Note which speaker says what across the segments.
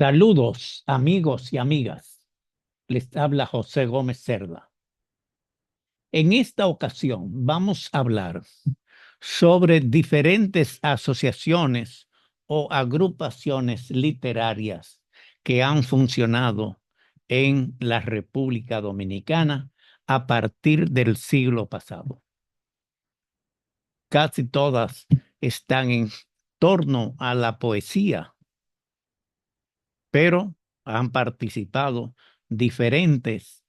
Speaker 1: Saludos, amigos y amigas. Les habla José Gómez Cerda. En esta ocasión vamos a hablar sobre diferentes asociaciones o agrupaciones literarias que han funcionado en la República Dominicana a partir del siglo pasado. Casi todas están en torno a la poesía, pero han participado diferentes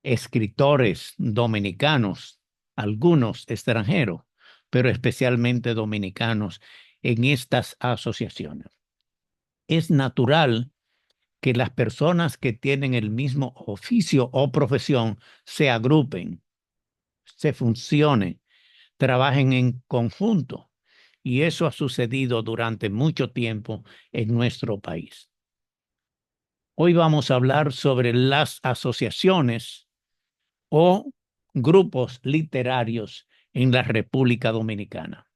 Speaker 1: escritores dominicanos, algunos extranjeros, pero especialmente dominicanos en estas asociaciones. Es natural que las personas que tienen el mismo oficio o profesión se agrupen, se funcionen, trabajen en conjunto. Y eso ha sucedido durante mucho tiempo en nuestro país. Hoy vamos a hablar sobre las asociaciones o grupos literarios en la República Dominicana.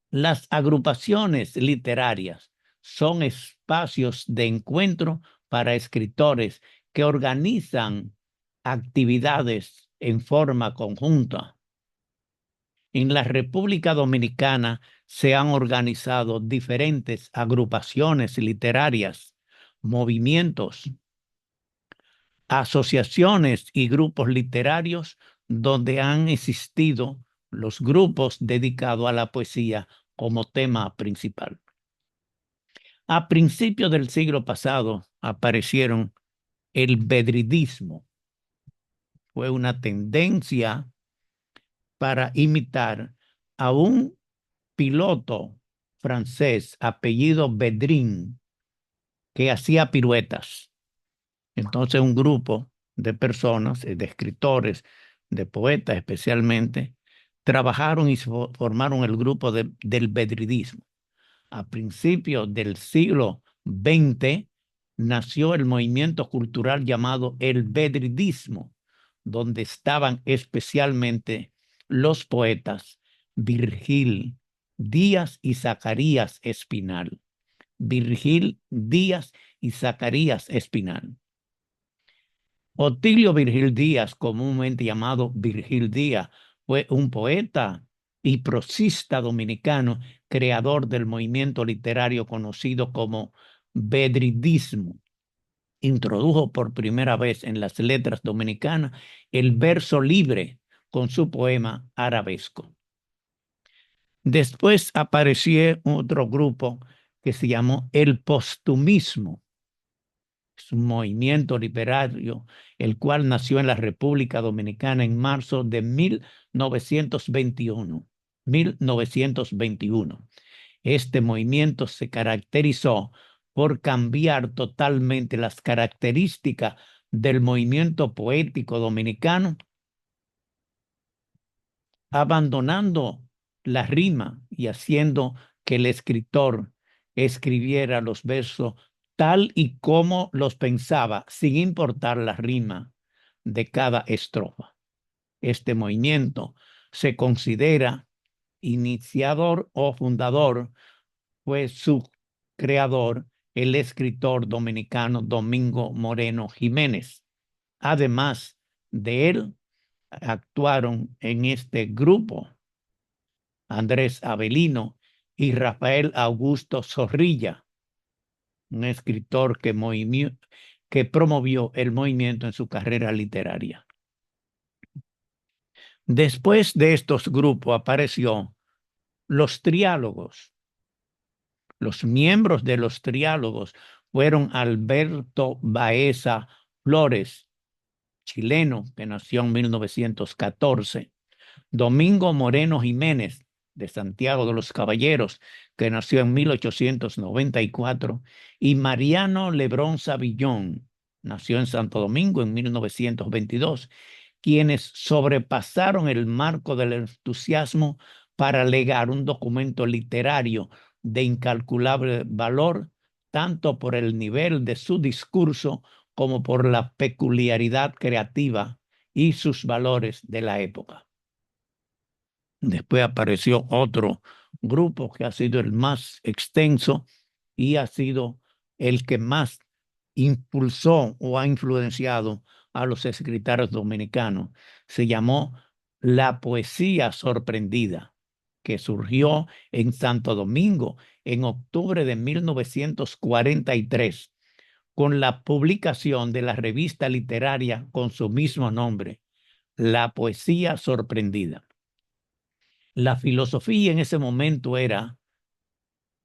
Speaker 1: Las agrupaciones literarias son espacios de encuentro para escritores que organizan actividades en forma conjunta. En la República Dominicana se han organizado diferentes agrupaciones literarias, movimientos, asociaciones y grupos literarios donde han existido los grupos dedicados a la poesía como tema principal. A principios del siglo pasado aparecieron el bedridismo. Fue una tendencia para imitar a un piloto francés apellido Bedrin que hacía piruetas. Entonces un grupo de personas, de escritores, de poetas especialmente, trabajaron y formaron el grupo del bedridismo. A principios del siglo XX nació el movimiento cultural llamado el bedridismo, donde estaban especialmente los poetas Virgil Díaz y Zacarías Espinal. Virgil Díaz y Zacarías Espinal. Otilio Virgil Díaz, comúnmente llamado Virgil Díaz, fue un poeta y prosista dominicano, creador del movimiento literario conocido como bedridismo. Introdujo por primera vez en las letras dominicanas el verso libre con su poema Arabesco. Después apareció otro grupo que se llamó el postumismo. Es un movimiento literario, el cual nació en la República Dominicana en marzo de 1921. 1921. Este movimiento se caracterizó por cambiar totalmente las características del movimiento poético dominicano, abandonando la rima y haciendo que el escritor escribiera los versos tal y como los pensaba, sin importar la rima de cada estrofa. Este movimiento se considera iniciador o fundador, fue su creador, el escritor dominicano Domingo Moreno Jiménez. Además de él, actuaron en este grupo Andrés Avelino y Rafael Augusto Zorrilla, un escritor que promovió el movimiento en su carrera literaria. Después de estos grupos apareció los triálogos. Los miembros de los triálogos fueron Alberto Baeza Flores, chileno, que nació en 1914, Domingo Moreno Jiménez, de Santiago de los Caballeros, que nació en 1894, y Mariano Lebrón Savillón, nació en Santo Domingo en 1922, quienes sobrepasaron el marco del entusiasmo para legar un documento literario de incalculable valor, tanto por el nivel de su discurso como por la peculiaridad creativa y sus valores de la época. Después apareció otro grupo que ha sido el más extenso y ha sido el que más impulsó o ha influenciado a los escritores dominicanos. Se llamó La Poesía Sorprendida, que surgió en Santo Domingo en octubre de 1943 con la publicación de la revista literaria con su mismo nombre, La Poesía Sorprendida. La filosofía en ese momento era: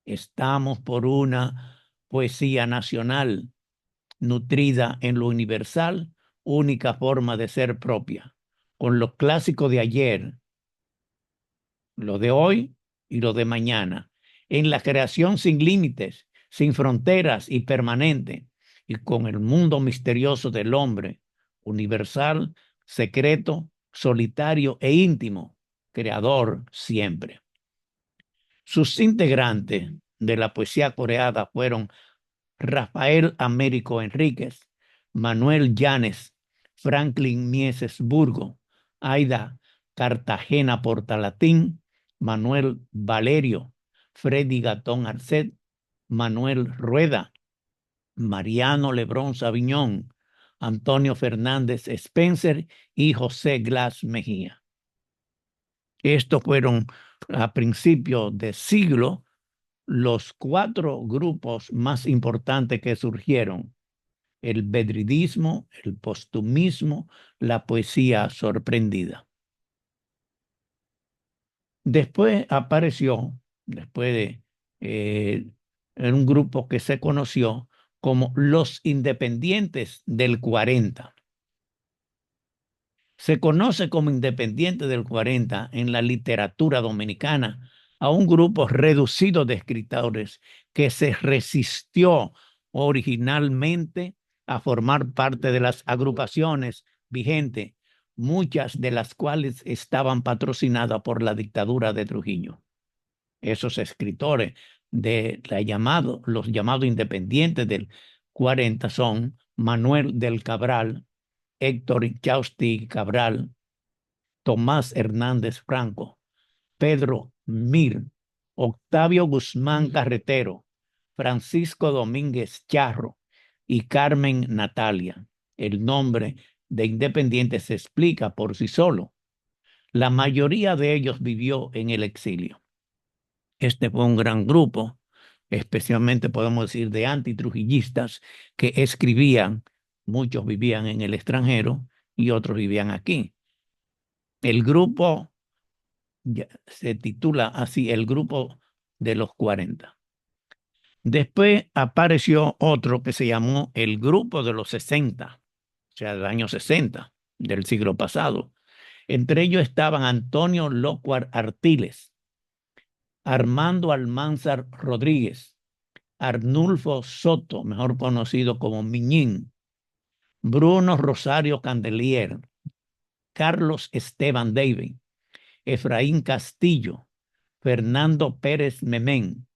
Speaker 1: estamos por una poesía nacional nutrida en lo universal, única forma de ser propia, con lo clásico de ayer, lo de hoy y lo de mañana, en la creación sin límites, sin fronteras y permanente, y con el mundo misterioso del hombre, universal, secreto, solitario e íntimo, creador siempre. Sus integrantes de la poesía coreana fueron Rafael Américo Enríquez, Manuel Llanes, Franklin Mieses Burgo, Aida Cartagena Portalatín, Manuel Valerio, Freddy Gatón Arcet, Manuel Rueda, Mariano Lebrón Sabiñón, Antonio Fernández Spencer y José Glass Mejía. Estos fueron a principios de siglo los 4 grupos más importantes que surgieron: el bedridismo, el postumismo, la poesía sorprendida. Después apareció, después de en un grupo que se conoció como los independientes del 40. Se conoce como independiente del 40 en la literatura dominicana a un grupo reducido de escritores que se resistió originalmente a formar parte de las agrupaciones vigentes, muchas de las cuales estaban patrocinadas por la dictadura de Trujillo. Esos escritores los llamados independientes del 40 son Manuel del Cabral, Héctor Chausti Cabral, Tomás Hernández Franco, Pedro Mir, Octavio Guzmán Carretero, Francisco Domínguez Charro y Carmen Natalia. El nombre de independiente se explica por sí solo. La mayoría de ellos vivió en el exilio. Este fue un gran grupo, especialmente podemos decir de antitrujillistas, que escribían. Muchos vivían en el extranjero y otros vivían aquí. El grupo se titula así, el grupo de los 40. Después apareció otro que se llamó el grupo de los 60, o sea, del año 60 del siglo pasado. Entre ellos estaban Antonio Locuar Artiles, Armando Almanzar Rodríguez, Arnulfo Soto, mejor conocido como Miñín, Bruno Rosario Candelier, Carlos Esteban David, Efraín Castillo, Fernando Pérez Memén,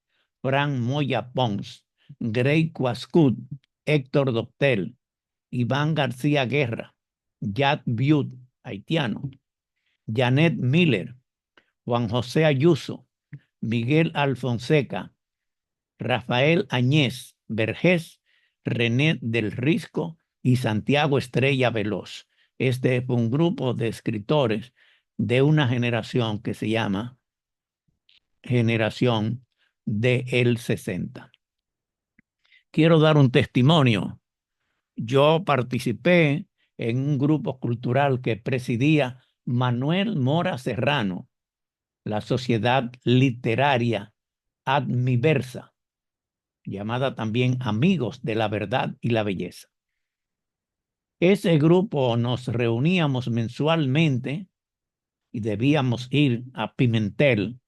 Speaker 1: Fran Moya Pons, Grey Cuascut, Héctor Doctel, Iván García Guerra, Yad Biut, haitiano, Janet Miller, Juan José Ayuso, Miguel Alfonseca, Rafael Añez Vergés, René del Risco y Santiago Estrella Veloz. Este fue un grupo de escritores de una generación que se llama generación del 60. Quiero dar un testimonio. Yo participé en un grupo cultural que presidía Manuel Mora Serrano, la Sociedad Literaria Admiversa, llamada también Amigos de la Verdad y la Belleza. Ese grupo nos reuníamos mensualmente y debíamos ir a Pimentel,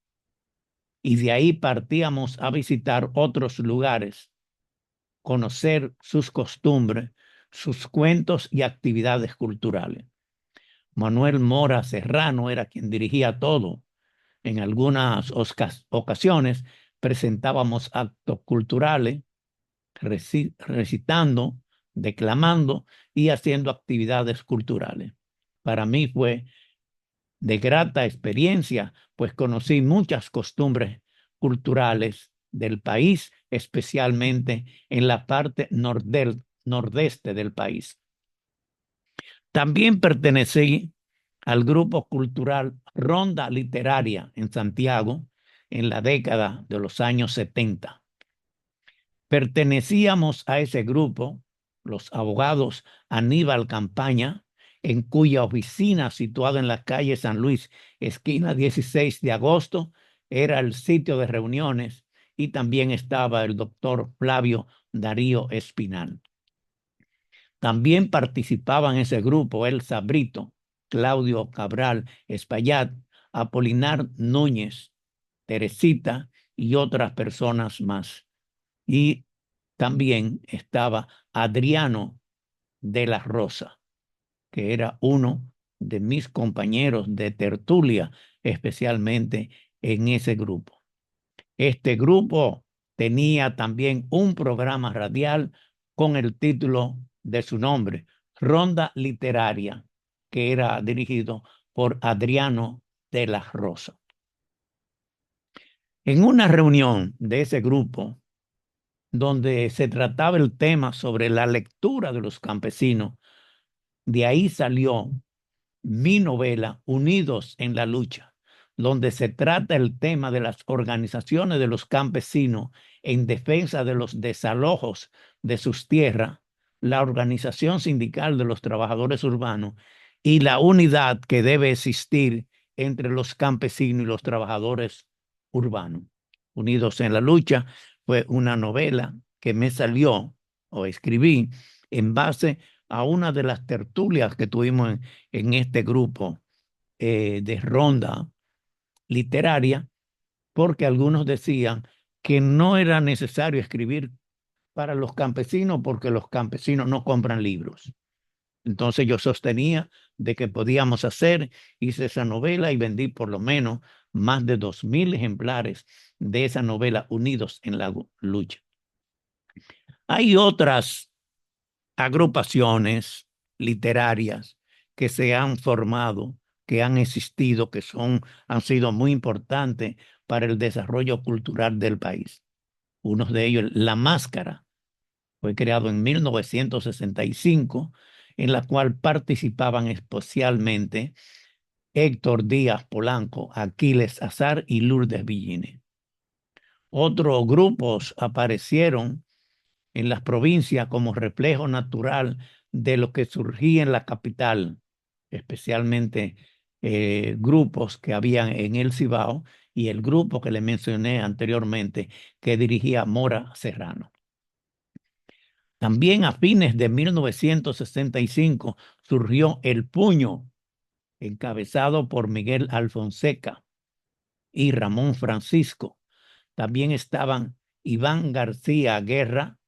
Speaker 1: y de ahí partíamos a visitar otros lugares, conocer sus costumbres, sus cuentos y actividades culturales. Manuel Mora Serrano era quien dirigía todo. En algunas ocasiones presentábamos actos culturales, recitando, declamando y haciendo actividades culturales. Para mí fue de grata experiencia, pues conocí muchas costumbres culturales del país, especialmente en la parte nordeste del país. También pertenecí al grupo cultural Ronda Literaria en Santiago en la década de los años 70. Pertenecíamos a ese grupo los abogados Aníbal Campaña, en cuya oficina situada en la calle San Luis, esquina 16 de agosto, era el sitio de reuniones, y también estaba el doctor Flavio Darío Espinal. También participaban en ese grupo Elsa Brito, Claudio Cabral Espaillat, Apolinar Núñez, Teresita y otras personas más. Y también estaba Adriano de la Rosa, que era uno de mis compañeros de tertulia, especialmente en ese grupo. Este grupo tenía también un programa radial con el título de su nombre, Ronda Literaria, que era dirigido por Adriano de la Rosa. En una reunión de ese grupo, donde se trataba el tema sobre la lectura de los campesinos, de ahí salió mi novela Unidos en la Lucha, donde se trata el tema de las organizaciones de los campesinos en defensa de los desalojos de sus tierras, la organización sindical de los trabajadores urbanos y la unidad que debe existir entre los campesinos y los trabajadores urbanos. Unidos en la Lucha fue una novela que me salió o escribí en base a una de las tertulias que tuvimos en este grupo de ronda literaria, porque algunos decían que no era necesario escribir para los campesinos porque los campesinos no compran libros. Entonces yo sostenía de que podíamos hacer, hice esa novela y vendí por lo menos más de 2,000 ejemplares de esa novela Unidos en la Lucha. Hay otras agrupaciones literarias que se han formado, que han existido, que han sido muy importantes para el desarrollo cultural del país. Uno de ellos, La Máscara, fue creado en 1965, en la cual participaban especialmente Héctor Díaz Polanco, Aquiles Azar y Lourdes Villini. Otros grupos aparecieron en las provincias como reflejo natural de lo que surgía en la capital, especialmente grupos que habían en el Cibao y el grupo que le mencioné anteriormente que dirigía Mora Serrano. También a fines de 1965 surgió El Puño, encabezado por Miguel Alfonseca y Ramón Francisco. También estaban Iván García Guerra,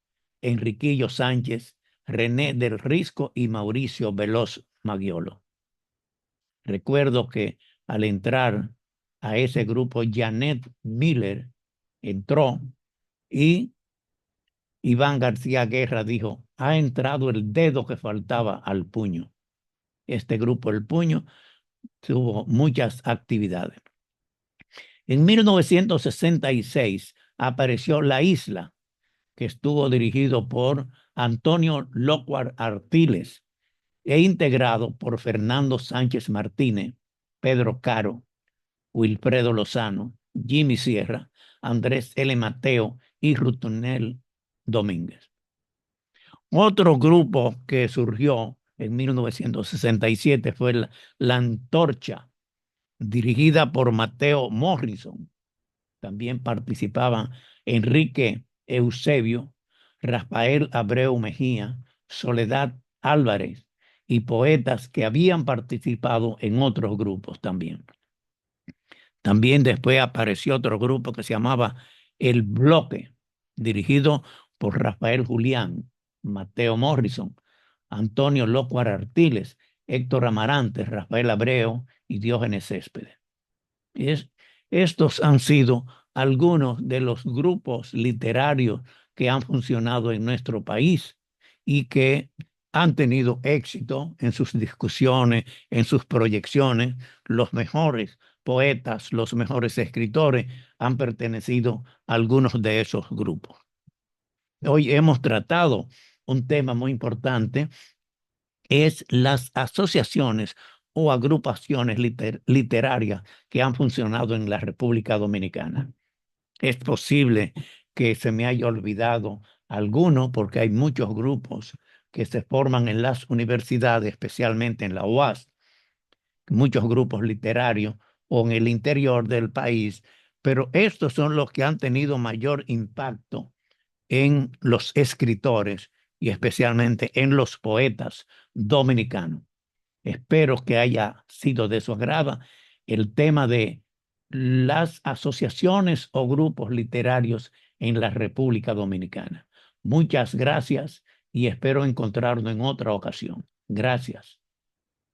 Speaker 1: Enriquillo Sánchez, René del Risco y Mauricio Veloz Maggiolo. Recuerdo que al entrar a ese grupo, Janet Miller entró y Iván García Guerra dijo, ha entrado el dedo que faltaba al puño. Este grupo, El Puño, tuvo muchas actividades. En 1966 apareció La Isla, que estuvo dirigido por Antonio Locuar Artiles e integrado por Fernando Sánchez Martínez, Pedro Caro, Wilfredo Lozano, Jimmy Sierra, Andrés L. Mateo y Rutunel Domínguez. Otro grupo que surgió en 1967 fue la Antorcha, dirigida por Mateo Morrison. También participaban Enrique Eusebio, Rafael Abreu Mejía, Soledad Álvarez y poetas que habían participado en otros grupos también. También después apareció otro grupo que se llamaba El Bloque, dirigido por Rafael Julián, Mateo Morrison, Antonio Locuar Artiles, Héctor Amarante, Rafael Abreu y Diógenes Céspedes. Estos han sido algunos de los grupos literarios que han funcionado en nuestro país y que han tenido éxito en sus discusiones, en sus proyecciones. Los mejores poetas, los mejores escritores han pertenecido a algunos de esos grupos. Hoy hemos tratado un tema muy importante, es las asociaciones o agrupaciones literarias que han funcionado en la República Dominicana. Es posible que se me haya olvidado alguno porque hay muchos grupos que se forman en las universidades, especialmente en la UAS, muchos grupos literarios o en el interior del país, pero estos son los que han tenido mayor impacto en los escritores y especialmente en los poetas dominicanos. Espero que haya sido de su agrado el tema de las asociaciones o grupos literarios en la República Dominicana. Muchas gracias y espero encontrarnos en otra ocasión. Gracias.